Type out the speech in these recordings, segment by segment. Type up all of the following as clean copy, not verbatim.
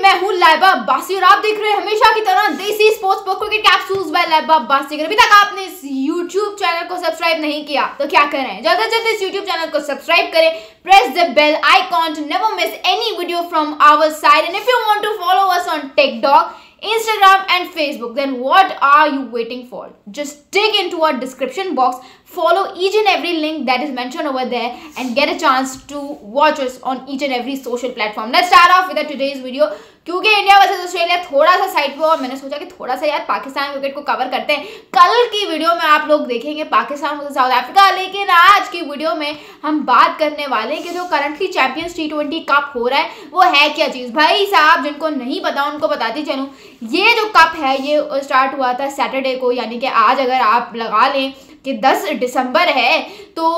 मैं हूँ लाइबा अब्बासी और आप देख रहे हैं हमेशा की तरह Desi sports cricket capsules by Laiba Abbasi. अभी तक आपने इस YouTube चैनल को सब्सक्राइब नहीं किया तो क्या करें, जल्द से जल्द इस YouTube चैनल को सब्सक्राइब करें, press the bell icon to never miss any video from our side and if you want to follow us on TikTok, Instagram and Facebook, then what are you waiting for? Just dig into our description box, follow each and every link that is mentioned over there and get a chance to watch us on each and every social platform. Let's start off with today's video. क्योंकि India versus Australia थोड़ा सा side पे और मैंने सोचा कि थोड़ा सा यार पाकिस्तान क्रिकेट को कवर करते हैं। कल की वीडियो में आप लोग देखेंगे पाकिस्तान वर्सेस साउथ अफ्रीका, लेकिन आज की वीडियो में हम बात करने वाले हैं कि जो करंटली चैंपियंस T20 कप हो रहा है वो है क्या चीज़। भाई साहब जिनको नहीं पता उनको बताती चलूँ, ये जो कप है ये स्टार्ट हुआ था सैटरडे को, यानी कि आज अगर आप लगा लें कि 10 दिसंबर है तो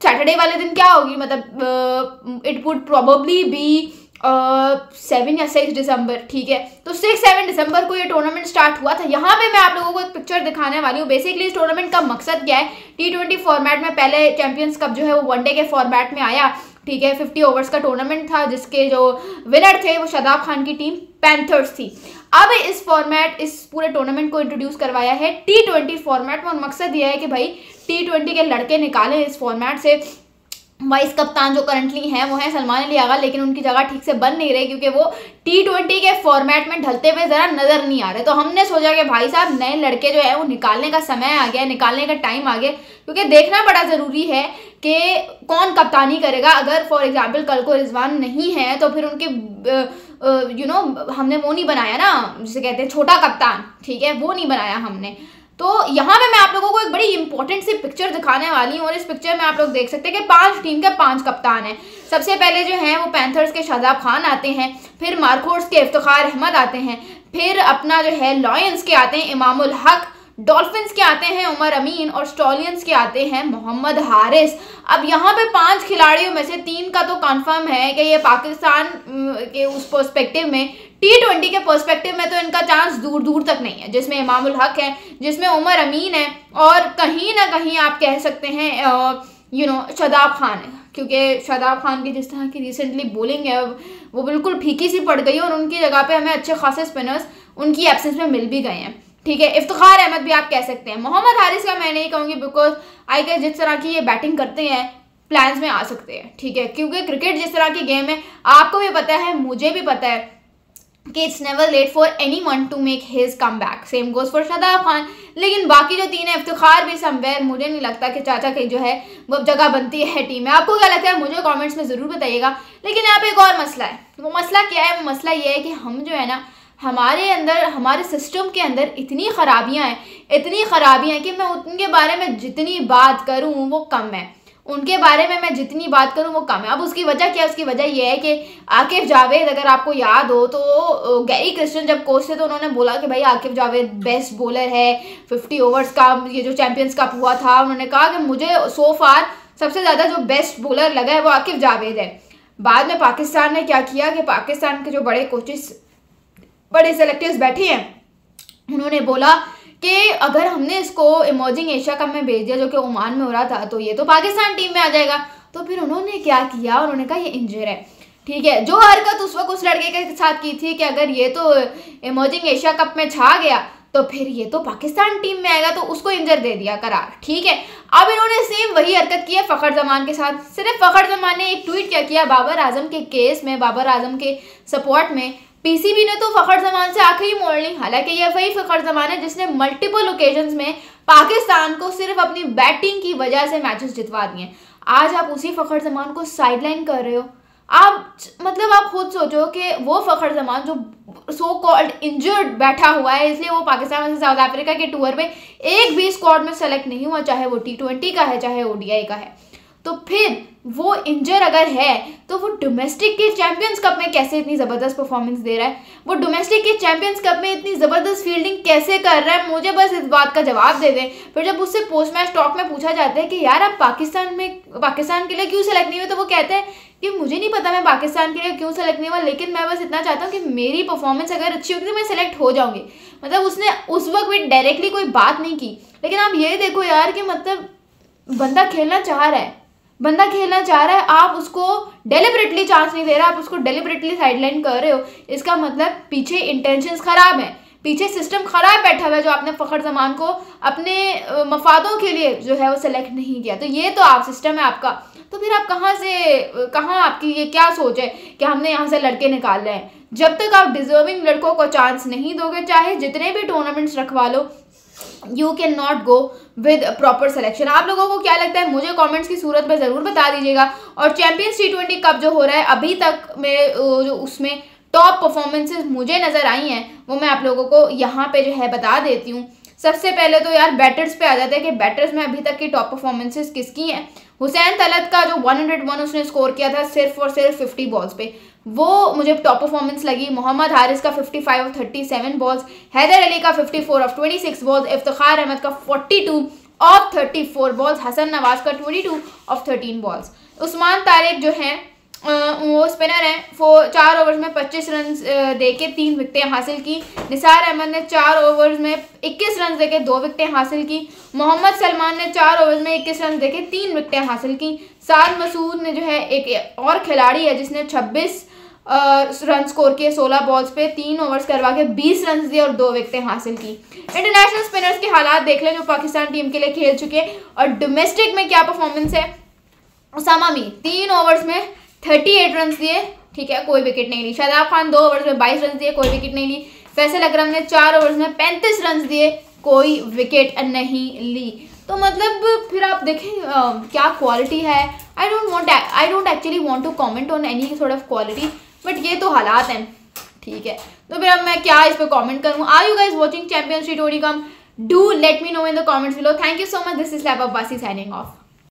सैटरडे वाले दिन क्या होगी, मतलब इट वुड प्रोबेबली बी 7 या 6 दिसंबर, ठीक है। तो 6-7 दिसंबर को ये टूर्नामेंट स्टार्ट हुआ था। यहाँ पे मैं आप लोगों को एक पिक्चर दिखाने वाली हूँ। बेसिकली इस टूर्नामेंट का मकसद क्या है, T20 फॉर्मेट में पहले चैंपियंस कप जो है वो वनडे के फॉर्मेट में आया, ठीक है। 50 ओवर्स का टूर्नामेंट था जिसके जो विनर थे वो शादाब खान की टीम पैंथर्स थी। अब इस फॉर्मेट, इस पूरे टूर्नामेंट को इंट्रोड्यूस करवाया है T20 फॉर्मेट में और मकसद यह है कि भाई T20 के लड़के निकालें इस फॉर्मेट से। वाइस कप्तान जो करंटली हैं वो हैं सलमान अली आगा, लेकिन उनकी जगह ठीक से बन नहीं रही क्योंकि वो T20 के फॉर्मेट में ढलते हुए ज़रा नज़र नहीं आ रहे। तो हमने सोचा कि भाई साहब नए लड़के जो है वो निकालने का समय आ गया, निकालने का टाइम आ गया, क्योंकि देखना बड़ा ज़रूरी है कि कौन कप्तानी करेगा। अगर फॉर एग्जाम्पल कल को रिजवान नहीं है तो फिर उनके हमने वो नहीं बनाया ना, जिसे कहते हैं छोटा कप्तान, ठीक है, वो नहीं बनाया हमने। तो यहाँ पे मैं आप लोगों को एक बड़ी इंपॉर्टेंट सी पिक्चर दिखाने वाली हूँ और इस पिक्चर में आप लोग देख सकते हैं कि 5 टीम के 5 कप्तान हैं। सबसे पहले जो हैं वो पैंथर्स के शादाब खान आते हैं, फिर मार्कोर्स के इफ्तिखार अहमद आते हैं, फिर अपना जो है लॉयंस के आते हैं इमामुल हक, डॉल्फिन्स के आते हैं उमर अमीन और स्टॉलियंस के आते हैं मोहम्मद हारिस। अब यहाँ पे 5 खिलाड़ियों में से 3 का तो कंफर्म है कि ये पाकिस्तान के उस पर्सपेक्टिव में, T20 के पर्सपेक्टिव में तो इनका चांस दूर दूर तक नहीं है, जिसमें इमामुल हक है, जिसमें उमर अमीन है और कहीं ना कहीं आप कह सकते हैं शादाब खान है, क्योंकि शादाब खान की जिस तरह की रिसेंटली बॉलिंग है वो बिल्कुल फीकी सी पड़ गई है और उनकी जगह पे हमें अच्छे खासे स्पिनर्स उनकी एब्सेंस में मिल भी गए हैं, ठीक है। इफ्तिखार अहमद भी आप कह सकते हैं। मोहम्मद हारिस का मैं नहीं कहूँगी बिकॉज आई गेस जिस तरह की ये बैटिंग करते हैं प्लान्स में आ सकते हैं, ठीक है, क्योंकि क्रिकेट जिस तरह की गेम है आपको भी पता है, मुझे भी पता है कि it's never late for anyone to make his comeback. Same goes for Shadab Khan. लेकिन बाकी जो 3 है, इफ्तिखार भी समवेयर, मुझे नहीं लगता कि चाचा की जो है वो जगह बनती है टीम में। आपको क्या लगता है मुझे कमेंट्स में ज़रूर बताइएगा। लेकिन यहाँ पे एक और मसला है। वो मसला क्या है? वो मसला ये है कि हम जो है ना, हमारे अंदर, हमारे सिस्टम के अंदर इतनी ख़राबियाँ हैं कि मैं उनके बारे में जितनी बात करूँ वो कम है, उनके बारे में मैं जितनी बात करूं वो कम है। अब उसकी वजह क्या है? उसकी वजह यह है कि आकिब जावेद, अगर आपको याद हो तो गैरी क्रिस्टन जब कोच थे तो उन्होंने बोला कि भाई आकिब जावेद बेस्ट बॉलर है। 50 ओवर्स का ये जो चैंपियंस कप हुआ था, उन्होंने कहा कि मुझे सो फार सबसे ज़्यादा जो बेस्ट बॉलर लगा है वो आकिब जावेद है। बाद में पाकिस्तान ने क्या किया कि पाकिस्तान के जो बड़े कोचेस, बड़े सेलेक्टर्स बैठे हैं, उन्होंने बोला कि अगर हमने इसको इमर्जिंग एशिया कप में भेज दिया जो कि ओमान में हो रहा था तो ये तो पाकिस्तान टीम में आ जाएगा। तो फिर उन्होंने क्या किया, उन्होंने कहा ये इंजर है, ठीक है। जो हरकत उस वक्त उस लड़के के साथ की थी कि अगर ये तो इमर्जिंग एशिया कप में छा गया तो फिर ये तो पाकिस्तान टीम में आएगा, तो उसको इंजर दे दिया करार, ठीक है। अब इन्होंने सेम वही हरकत की है फ़खर जमान के साथ। सिर्फ फ़खर जमान ने एक ट्वीट क्या किया बाबर आजम के केस में, बाबर आजम के सपोर्ट में। पीसीबी ने तो फ़खर जमान से आंखें ही मोड़ ली। हालांकि ये वही फ़खर जमान है जिसने मल्टीपल ओकेजन्स में पाकिस्तान को सिर्फ अपनी बैटिंग की वजह से मैचेस जितवा दिए। आज आप उसी फ़खर जमान को साइडलाइन कर रहे हो। आप मतलब आप खुद सोचो कि वो फ़खर जमान जो सो कॉल्ड इंजर्ड बैठा हुआ है, इसलिए वो पाकिस्तान से साउथ अफ्रीका के टूर में एक भी स्क्वाड में सेलेक्ट नहीं हुआ, चाहे वो T20 का है चाहे ODI का है। तो फिर वो इंजर अगर है तो वो डोमेस्टिक के चैंपियंस कप में कैसे इतनी ज़बरदस्त परफॉर्मेंस दे रहा है? वो डोमेस्टिक के चैंपियंस कप में इतनी ज़बरदस्त फील्डिंग कैसे कर रहा है? मुझे बस इस बात का जवाब दे दें। फिर जब उससे पोस्ट मैच टॉक में पूछा जाता है कि यार आप पाकिस्तान के लिए क्यों सेलेक्ट नहीं हुए, तो वो कहते हैं कि मुझे नहीं पता मैं पाकिस्तान के लिए क्यों सेलेक्ट नहीं हुआ, लेकिन मैं बस इतना चाहता हूँ कि मेरी परफॉर्मेंस अगर अच्छी होगी तो मैं सेलेक्ट हो जाऊँगी। मतलब उसने उस वक्त भी डायरेक्टली कोई बात नहीं की। लेकिन आप ये देखो यार कि मतलब बंदा खेलना चाह रहा है, बंदा खेलना चाह रहा है, आप उसको डेलिबरेटली चांस नहीं दे रहे, आप उसको डेलिबरेटली साइडलाइन कर रहे हो, इसका मतलब पीछे इंटेंशंस खराब हैं, पीछे सिस्टम खराब बैठा हुआ है जो आपने फ़खर जमान को अपने मफादों के लिए जो है वो सेलेक्ट नहीं किया। तो ये तो आप सिस्टम है आपका, तो फिर आप कहाँ आपकी ये क्या सोच है कि हमने यहाँ से लड़के निकाल रहे हैं। जब तक आप डिजर्विंग लड़कों को चांस नहीं दोगे, चाहे जितने भी टूर्नामेंट्स रखवा लो, you can not go with proper selection. आप लोगों को क्या लगता है मुझे कमेंट्स की सूरत में ज़रूर बता दीजिएगा। और चैंपियंस T20 कप जो हो रहा है अभी तक मेरे जो उसमें टॉप परफॉर्मेंसेस मुझे नज़र आई हैं वो मैं आप लोगों को यहाँ पे जो है बता देती हूँ। सबसे पहले तो यार बैटर्स पे आ जाते हैं कि बैटर्स में अभी तक की टॉप परफॉर्मेंसेस किसकी हैं। हुसैन तलत का जो 101 उसने स्कोर किया था सिर्फ और सिर्फ 50 बॉल्स पे, वो मुझे टॉप परफॉर्मेंस लगी। मोहम्मद हारिस का 55 ऑफ 37 बॉल्स, हैदर अली का 54 ऑफ 26 बॉल्स, इफ्तिखार अहमद का 42 ऑफ 34 बॉल्स, हसन नवाज का 22 ऑफ 13 बॉल्स। उस्मान तारिक जो हैं वो स्पिनर हैं, 4 ओवर्स में 25 रन देके 3 विकेटें हासिल की। निसार अहमद ने 4 ओवर्स में 21 रन देके 2 विकेटें हासिल की। मोहम्मद सलमान ने 4 ओवर्स में 21 रन देके 3 विकेटें हासिल की। साद मसूद ने जो है एक और खिलाड़ी है जिसने 26 रन स्कोर किए 16 बॉल्स पे, 3 ओवर्स करवा के 20 रन दिए और 2 विकेटें हासिल की। इंटरनेशनल स्पिनर्स के हालात देख लें जो पाकिस्तान टीम के लिए खेल चुके हैं और डोमेस्टिक में क्या परफॉर्मेंस है। उसामा मीर 3 ओवर्स में 38 रन दिए, ठीक है, कोई विकेट नहीं ली। शादाब खान 2 ओवर्स में 22 रन दिए, कोई विकेट नहीं ली। फैसल अकरम ने 4 ओवर्स में 35 रन दिए, कोई विकेट नहीं ली। तो मतलब फिर आप देखें क्या क्वालिटी है। I don't actually want to comment on any sort of quality, but ये तो हालात हैं, ठीक है। तो फिर अब मैं क्या इस पर कमेंट करूँ। Are you guys watching champions T20 cup? Do let me know in the comments below. Thank you so much. This is Laiba Abbasi signing of.